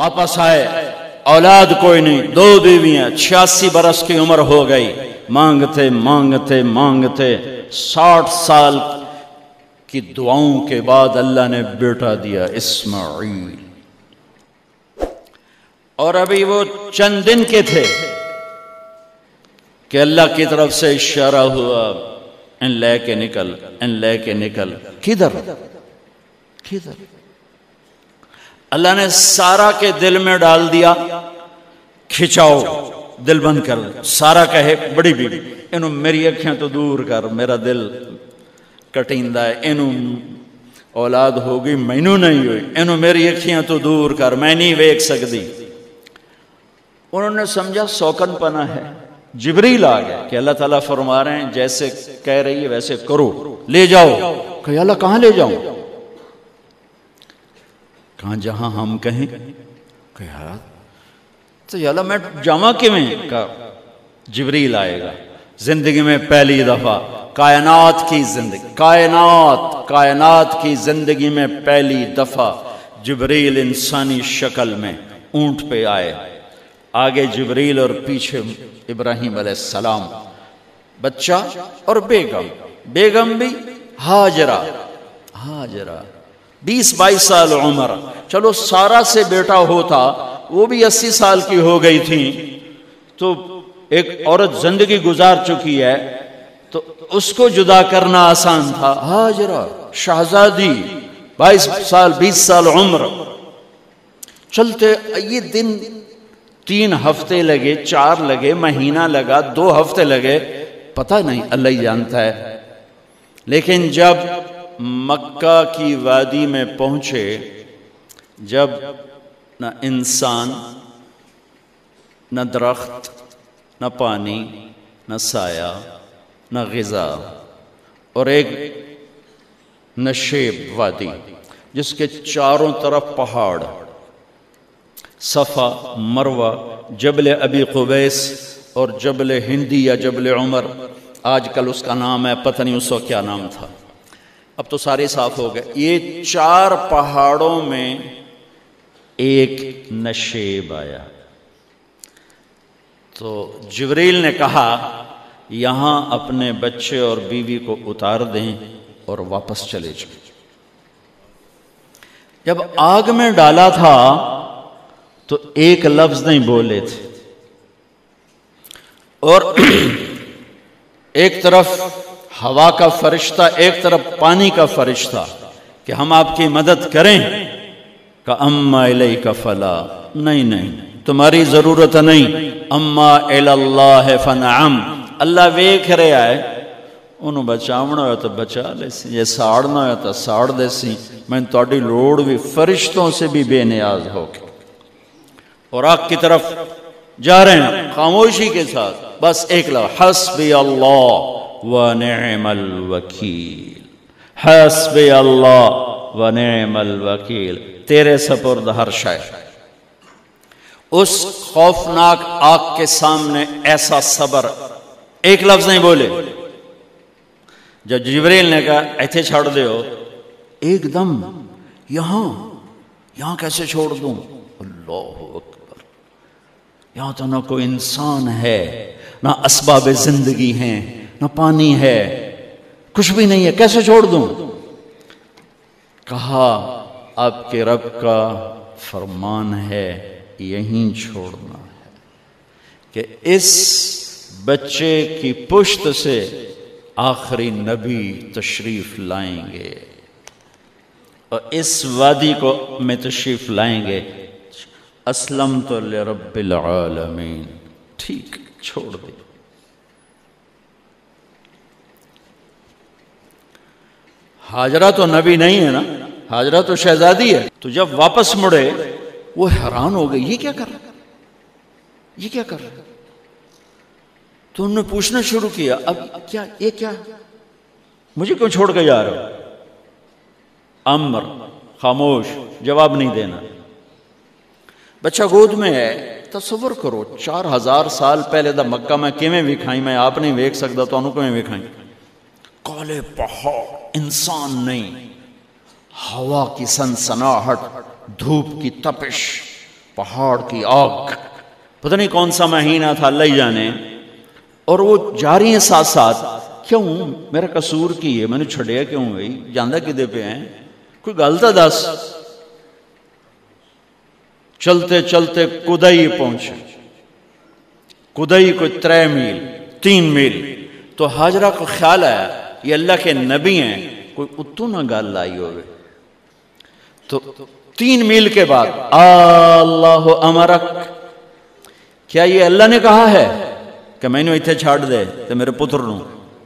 واپس آئے، اولاد کوئی نہیں، 2 بیویاں، 86 برس کی عمر ہو گئی، مانگتے مانگتے مانگتے 60 سال کی دعاؤں کے بعد اللہ نے بیٹا دیا، اسماعیل۔ اور ابھی وہ چند دن کے تھے کہ اللہ کی طرف سے اشارہ ہوا، ان لے کے نکل، ان لے کے نکل۔ کدھر کدھر؟ اللہ نے سارا کے دل میں ڈال دیا، کھچاؤ، دل بند کر دے۔ سارا کہے بڑی بیوی، انہوں میری اکھیاں تو دور کر، میرا دل کٹیندہ ہے، انہوں اولاد ہوگی مینوں نہیں ہوئی، انہوں میری اکھیاں تو دور کر، میں نہیں ویکھ سکتی۔ انہوں نے سمجھا سوکن پنا ہے۔ جبریل آ گیا کہ اللہ تعالیٰ فرما رہے ہیں جیسے کہہ رہی ہے ویسے کرو، لے جاؤ۔ کہ اللہ کہاں لے جاؤں؟ کہاں جہاں ہم کہیں۔ کہ یار تو اللہ میں جامع کیویں؟ کہا جبریل آئے گا زندگی میں پہلی دفعہ، کائنات کی زندگی، کائنات کی زندگی میں پہلی دفعہ جبریل انسانی شکل میں اونٹ پہ آئے، آگے جبریل اور پیچھے ابراہیم علیہ السلام، بچہ اور بیگم بھی ہاجرہ 20-22 سال عمر۔ چلو سارا سے بیٹا ہوتا، وہ بھی 80 سال کی ہو گئی تھی، تو ایک عورت زندگی گزار چکی ہے تو اس کو جدا کرنا آسان تھا۔ ہاجرہ شہزادی 22 سال 20 سال عمر۔ چلتے یہ دن 3 ہفتے لگے، 4 لگے، مہینہ لگا، 2 ہفتے لگے، پتہ نہیں، اللہ ہی جانتا ہے۔ لیکن جب مکہ کی وادی میں پہنچے، جب نہ انسان، نہ درخت، نہ پانی، نہ سایہ، نہ غذا، اور ایک نشیب وادی جس کے چاروں طرف پہاڑ، صفا، مروہ، جبل ابی قبیس اور جبل ہندی یا جبل عمر، آج کل اس کا نام ہے، پتہ نہیں اس وقت کیا نام تھا، اب تو سارے صاف ہو گئے۔ یہ 4 پہاڑوں میں ایک نشیب آیا، تو جبریل نے کہا یہاں اپنے بچے اور بیوی کو اتار دیں اور واپس چلے جائیں۔ جب آگ میں ڈالا تھا تو ایک لفظ نہیں بولے تھے، اور ایک طرف ہوا کا فرشتہ، ایک طرف پانی کا فرشتہ کہ ہم آپ کی مدد کریں، کہ اما الیک فلا، نہیں تمہاری ضرورت نہیں، اما اللہ فنعم، اللہ ویکھ رہا ہے، انہوں بچاونا ہوا تو بچا لے سی، یہ ساڑنا ہوا تو ساڑ دے سی، میں تہاڈی لوڑ بھی فرشتوں سے بھی بے نیاز ہو کے۔ اور آگ کی طرف جا رہے ہیں خاموشی کے ساتھ، بس ایک لفظ، حسبی اللہ ونعم الوکیل، حسبی اللہ ونعم الوکیل، تیرے سپرد ہر شے۔ اس خوفناک آگ کے سامنے ایسا صبر، ایک لفظ نہیں بولے۔ جب جبریل نے کہا ایتھے چھوڑ دے ہو، ایک دم یہاں کیسے چھوڑ دوں؟ اللہ اکبر، یہاں تو نہ کوئی انسان ہے، نہ اسباب زندگی ہیں، نہ پانی ہے، کچھ بھی نہیں ہے، کیسے چھوڑ دوں؟ کہا آپ کے رب کا فرمان ہے یہیں چھوڑنا ہے، کہ اس بچے کی پشت سے آخری نبی تشریف لائیں گے اور اس وادی کو میں تشریف لائیں گے۔ اسلمت لرب العالمین، ٹھیک چھوڑ دے۔ ہاجرہ تو نبی نہیں ہے نا، ہاجرہ تو شہزادی ہے۔ تو جب واپس مڑے وہ حیران ہو گئی، یہ کیا کر رہا، یہ کیا کر رہا؟ تو انہوں نے پوچھنا شروع کیا، اب کیا یہ کیا، مجھے کیوں چھوڑ کے جا رہا ہو؟ امر، خاموش، جواب نہیں دینا۔ بچہ گود میں ہے، تصور کرو 4000 سال پہلے دا مکہ میں کیویں وکھائیں، میں آپ نہیں ویکھ سکتا تو انہوں کیویں وکھائیں؟ کالے پہاڑ، انسان نہیں، ہوا کی سنسناہٹ، دھوپ کی تپش، پہاڑ کی آگ، پتہ نہیں کون سا مہینہ تھا اللہ ہی جانے، اور وہ جاری ہیں ساتھ ساتھ. کیوں میرا قصور کی ہے، میں نے چھڑیا کیوں بھائی، جاندہ کدے پہ ہیں، کوئی غلطہ دس. چلتے چلتے کدئی پہنچے. کدئی کوئی 3 میل 3 میل. تو ہاجرہ کو خیال آیا یہ اللہ کے نبی ہیں، کوئی اتو نہ گال لائی ہوئے. تو 3 میل کے بعد اللہ امرک، کیا یہ اللہ نے کہا ہے کہ میں نے اتنے چھاڑ دے تو میرے پتر نو؟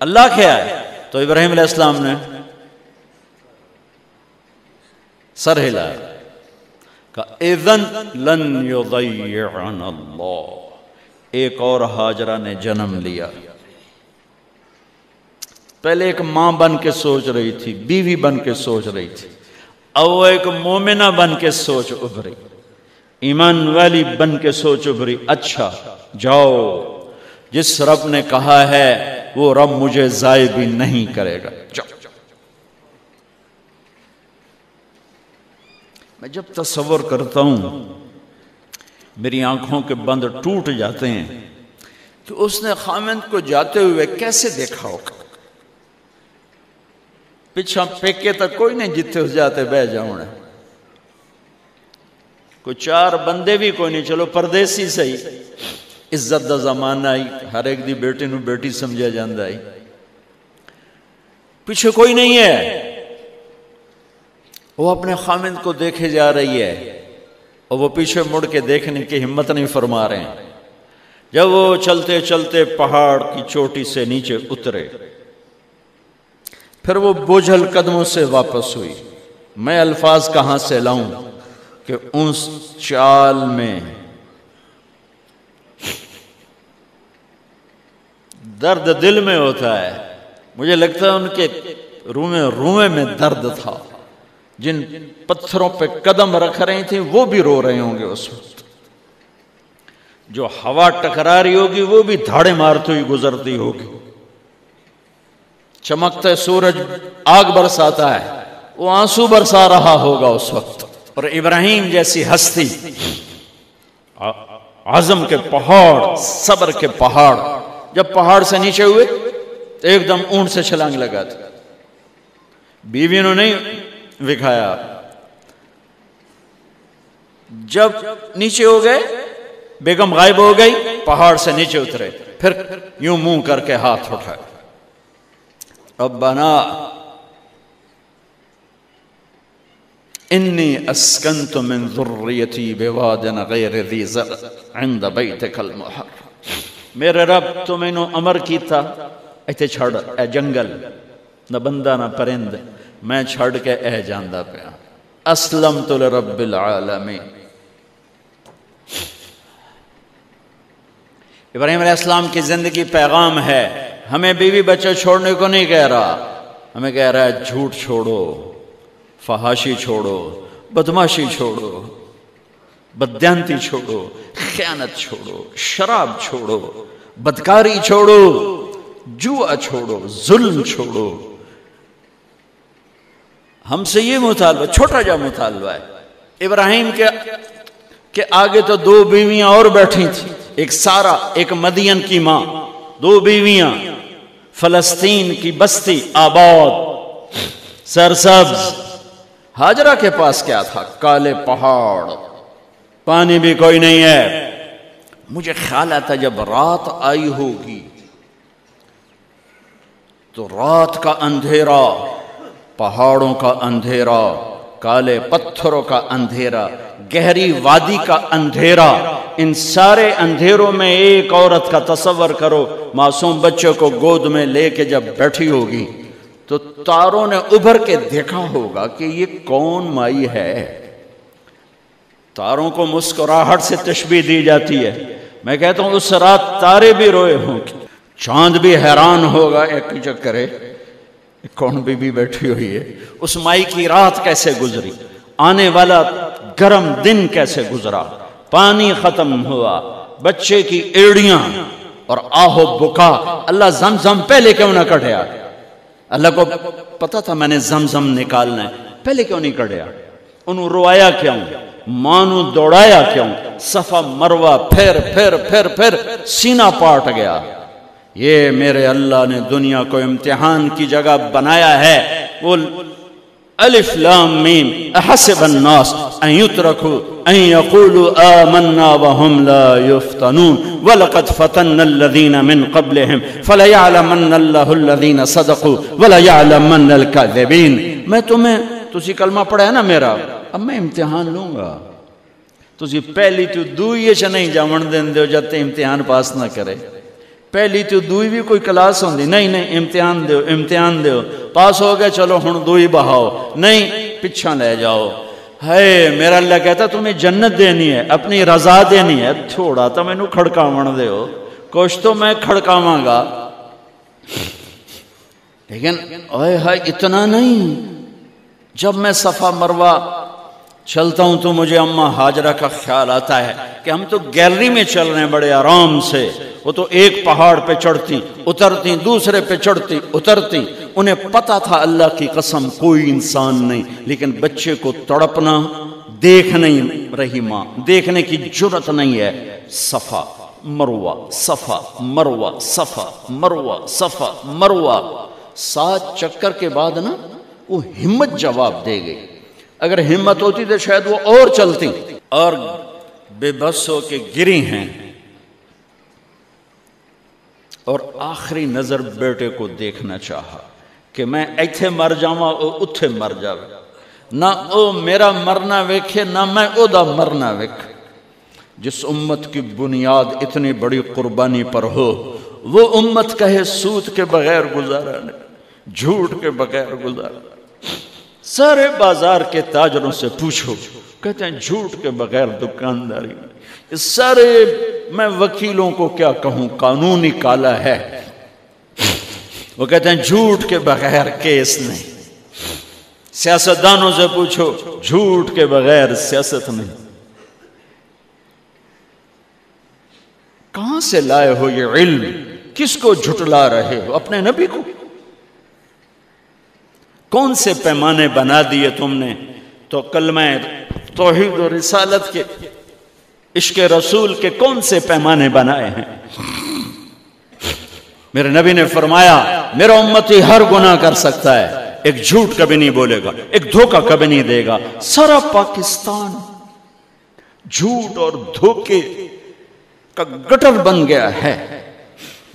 اللہ کیا ہے؟ تو ابراہیم علیہ السلام نے سر ہلایا کہ اذن لن یضیعنا اللہ. ایک اور ہاجرہ نے جنم لیا. پہلے ایک ماں بن کے سوچ رہی تھی، بیوی بن کے سوچ رہی تھی، اب وہ ایک مومنہ بن کے سوچ ابھری، ایمان والی بن کے سوچ ابھری. اچھا جاؤ، جس رب نے کہا ہے وہ رب مجھے ضائع بھی نہیں کرے گا. جاؤ. میں جب تصور کرتا ہوں میری آنکھوں کے بند ٹوٹ جاتے ہیں کہ اس نے خامند کو جاتے ہوئے کیسے دیکھا ہوگا. پچھا پیکے تک کوئی نہیں جتے اس جاتے بہ جاؤں، کوئی 4 بندے بھی کوئی نہیں، چلو پردیسی صحیح، عزت دا زمانہ آئی، ہر ایک دی بیٹی نو بیٹی سمجھا جاندہ آئی، پیچھے کوئی نہیں ہے. وہ اپنے خامند کو دیکھے جا رہی ہے اور وہ پیچھے مڑ کے دیکھنے کی ہمت نہیں فرما رہے ہیں. جب وہ چلتے چلتے پہاڑ کی چوٹی سے نیچے اترے، پھر وہ بوجھل قدموں سے واپس ہوئی. میں الفاظ کہاں سے لاؤں کہ اس چال میں درد دل میں ہوتا ہے. مجھے لگتا ہے ان کے روئے میں درد تھا. جن پتھروں پہ قدم رکھ رہی تھیں وہ بھی رو رہے ہوں گے اس وقت. جو ہوا ٹکرا رہی ہوگی وہ بھی دھاڑے مارتی ہوئی گزرتی ہوگی. چمکتا سورج آگ برساتا ہے، وہ آنسو برسا رہا ہوگا اس وقت. اور ابراہیم جیسی ہستی، عزم کے پہاڑ، صبر کے پہاڑ، جب پہاڑ سے نیچے ہوئے تو ایک دم اونٹ سے چھلانگ لگا تھا. بیوی نے نہیں دکھایا. جب نیچے ہو گئے، بیگم غائب ہو گئی، پہاڑ سے نیچے اترے، پھر یوں منہ کر کے ہاتھ اٹھائے، ربنا انی اسکنت من ذریتی بواد غیر ذی زرع عند بیتک المحرم. میرے رب تو میں نے امر کیتا ایتھے چھڑ اے جنگل، نہ بندہ نہ پرند، میں چھڑ کے اے جاندہ پیا. اسلمت لرب العالمین. ابراہیم علیہ السلام کی زندگی پیغام ہے. ہمیں بیوی بچہ چھوڑنے کو نہیں کہہ رہا، ہمیں کہہ رہا ہے جھوٹ چھوڑو، فحاشی چھوڑو، بدماشی چھوڑو، بددیانتی چھوڑو، خیانت چھوڑو، شراب چھوڑو، بدکاری چھوڑو، جوا چھوڑو، ظلم چھوڑو. ہم سے یہ مطالبہ، چھوٹا جا مطالبہ ہے. ابراہیم کے آگے تو 2 بیویاں اور بیٹھی تھیں، ایک سارا، ایک مدین کی ماں، 2 بیویاں. فلسطین کی بستی آباد، سرسبز. ہاجرہ کے پاس کیا تھا؟ کالے پہاڑ، پانی بھی کوئی نہیں ہے. مجھے خیال آتا جب رات آئی ہوگی تو رات کا اندھیرا، پہاڑوں کا اندھیرا، کالے پتھروں کا اندھیرا، گہری وادی کا اندھیرا، ان سارے اندھیروں میں ایک عورت کا تصور کرو، معصوم بچے کو گود میں لے کے جب بیٹھی ہوگی تو تاروں نے ابھر کے دیکھا ہوگا کہ یہ کون مائی ہے. تاروں کو مسکراہٹ سے تشبیہ دی جاتی ہے. میں کہتا ہوں اس رات تارے بھی روئے ہوں گے، چاند بھی حیران ہوگا، ایک چکرے کون بی بی بیٹھی ہوئی ہے. اس مائی کی رات کیسے گزری، آنے والا گرم دن کیسے گزرا، پانی ختم ہوا، بچے کی ایڑیاں اور آہو بکا. اللہ زمزم پہلے کیوں نہ کڑھیا؟ اللہ کو پتا تھا میں نے زمزم نکالنا ہے، پہلے کیوں نہیں کڑھیا؟ انہوں روایا کیوں؟ مانو دوڑایا کیوں؟ صفا مروہ پھر سینہ پاٹ گیا۔ یہ میرے اللہ نے دنیا کو امتحان کی جگہ بنایا ہے۔ وہ الف لام میم احسب الناس ان يتركوا ان يقولوا آمنا وهم لا يفتنون ولقد فتنا الذين من قبلهم فليعلمن الله الذين صدقوا وليعلمن الكاذبين۔ میں تسی کلمہ پڑھا ہے نا میرا، اب میں امتحان لوں گا۔ تسی پہلی تو دوئی چ نہیں جاون دین دیو جب تے امتحان پاس نہ کرے۔ پہلی تو دوئی بھی کوئی کلاس ہوندی نہیں، امتحان دیو پاس ہو گئے چلو ہن دوئی بہاؤ، نہیں پچھا لے جاؤ۔ ہے میرا اللہ کہتا تمہیں جنت دینی ہے، اپنی رضا دینی ہے، تھوڑا تو میں نو کھڑکاون دیو، کچھ تو میں کھڑکاواں گا، لیکن اوئے ہائے اتنا نہیں۔ جب میں صفا مروہ چلتا ہوں تو مجھے اماں ہاجرہ کا خیال آتا ہے کہ ہم تو گیلری میں چل رہے ہیں بڑے آرام سے، وہ تو ایک پہاڑ پہ چڑھتی اترتی، دوسرے پہ چڑھتی اترتی، انہیں پتا تھا اللہ کی قسم کوئی انسان نہیں، لیکن بچے کو تڑپنا دیکھ نہیں رہی ماں، دیکھنے کی جرت نہیں ہے۔ صفا مروہ صفا مروہ صفا مروہ صفا مروہ، 7 چکر کے بعد نا وہ ہمت جواب دے گئی۔ اگر ہمت ہوتی تو شاید وہ اور چلتی، اور بے بس ہو کے گری ہیں، اور آخری نظر بیٹے کو دیکھنا چاہا کہ میں ایتھے مر جاواں او اتھے مر جاوے، نہ او میرا مرنا ویکھے نہ میں او دا مرنا ویکھ۔ جس امت کی بنیاد اتنی بڑی قربانی پر ہو، وہ امت کہے سود کے بغیر گزارا نہیں، جھوٹ کے بغیر گزارا۔ سارے بازار کے تاجروں سے پوچھو، کہتے ہیں جھوٹ کے بغیر دکانداری۔ اس سارے میں وکیلوں کو کیا کہوں، قانون ہی کالا ہے، وہ کہتے ہیں جھوٹ کے بغیر کیس نہیں۔ سیاستدانوں سے پوچھو، جھوٹ کے بغیر سیاست نہیں۔ کہاں سے لائے ہو یہ علم؟ کس کو جھٹلا رہے ہو؟ اپنے نبی کو؟ کون سے پیمانے بنا دیے تم نے؟ تو کلمہ توحید و رسالت کے، عشق رسول کے کون سے پیمانے بنائے ہیں؟ میرے نبی نے فرمایا میرا امتی ہر گناہ کر سکتا ہے، ایک جھوٹ کبھی نہیں بولے گا، ایک دھوکہ کبھی نہیں دے گا۔ سارا پاکستان جھوٹ اور دھوکے کا گٹر بن گیا ہے۔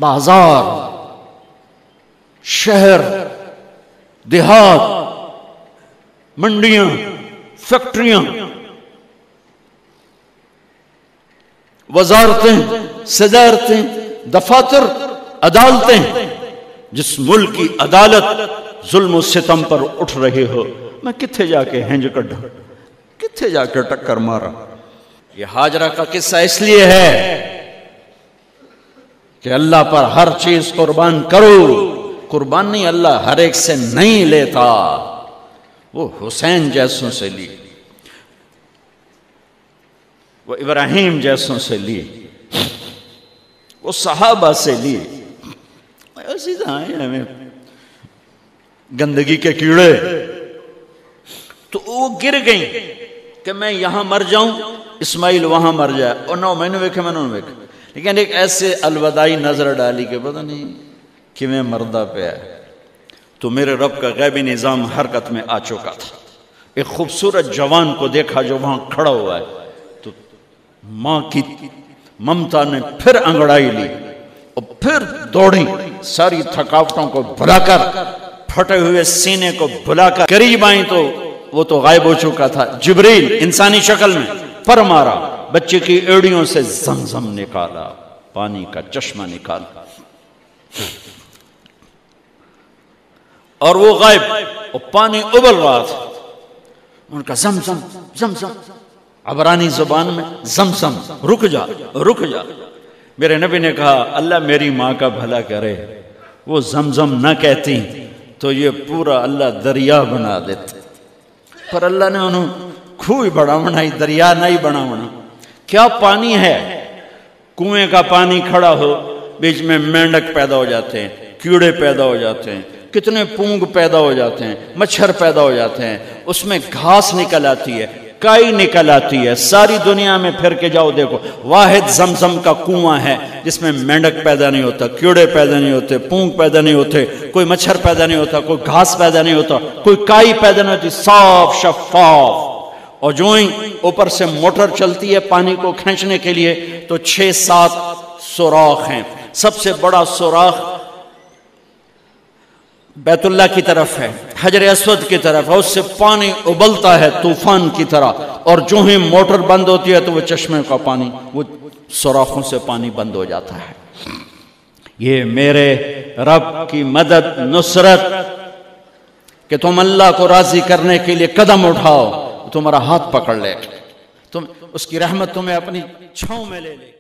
بازار، شہر، دیہات، منڈیاں، فیکٹریاں، وزارتیں، صدارتیں، دفاتر، عدالتیں، جس ملک کی عدالت ظلم و ستم پر اٹھ رہے ہو، میں کتھے جا کے ہنج کڈھا، کتھے جا کے ٹکر مارا۔ یہ ہاجرہ کا قصہ اس لیے ہے کہ اللہ پر ہر چیز قربان کرو۔ قربان نہیں، اللہ ہر ایک سے نہیں لیتا، وہ حسین جیسوں سے لی، وہ ابراہیم جیسوں سے لی، وہ صحابہ سے لی۔ ایسی ہمیں گندگی کے کیڑے، تو وہ گر گئیں کہ میں یہاں مر جاؤں، اسماعیل وہاں مر جائے، اور نہ میں نے ویکھے میں نے ویکھے، لیکن ایک ایسے الوداعی نظر ڈالی کہ پتہ نہیں کہ میں مردہ پہ ہے، تو میرے رب کا غیبی نظام حرکت میں آ چکا تھا۔ ایک خوبصورت جوان کو دیکھا جو وہاں کھڑا ہوا ہے، تو ماں کی ممتا نے پھر انگڑائی لی اور پھر دوڑی، ساری تھکاوٹوں کو بھلا کر، پھٹے ہوئے سینے کو بھلا کر قریب آئیں تو وہ تو غائب ہو چکا تھا۔ جبریل انسانی شکل میں پر مارا، بچے کی ایڑیوں سے زمزم نکالا، پانی کا چشمہ نکالا، اور وہ غائب، اور پانی ابل رہا تھا۔ ان کا زمزم زمزم، عبرانی زبان میں زمزم، رک جا رک جا۔ میرے نبی نے کہا اللہ میری ماں کا بھلا کرے، وہ زمزم نہ کہتی تو یہ پورا اللہ دریا بنا دیتے، پر اللہ نے انہوں کھوئی بڑا بنائی، دریا نہیں بنا بنا۔ کیا پانی ہے؟ کنویں کا پانی کھڑا ہو، بیچ میں مینڈک پیدا ہو جاتے ہیں، کیڑے پیدا ہو جاتے ہیں، کتنے پونگ پیدا ہو جاتے ہیں، مچھر پیدا ہو جاتے ہیں، اس میں گھاس نکل آتی ہے، کائی نکل آتی ہے. ساری دنیا میں پھر کے جاؤ دیکھو، واحد زمزم کا کنواں ہے جس میں مینڈک پیدا نہیں ہوتا، کیڑے پیدا نہیں ہوتے، پونک پیدا نہیں ہوتے، کوئی مچھر پیدا نہیں ہوتا، کوئی گھاس پیدا نہیں ہوتا، کوئی کائی پیدا نہیں ہوتی، صاف شفاف. اور جو ہی اوپر سے موٹر چلتی ہے پانی کو کھینچنے کے لیے تو 6-7 سوراخ ہیں. سب سے بڑا سوراخ بیت اللہ کی طرف ہے، حجر اسود کی طرف ہے، اس سے پانی ابلتا ہے طوفان کی طرح، اور جو ہی موٹر بند ہوتی ہے تو وہ چشمے کا پانی، وہ سوراخوں سے پانی بند ہو جاتا ہے. یہ میرے رب کی مدد، نصرت، کہ تم اللہ کو راضی کرنے کے لیے قدم اٹھاؤ، تمہارا ہاتھ پکڑ لے، تم اس کی رحمت تمہیں اپنی چھاؤں میں لے لے.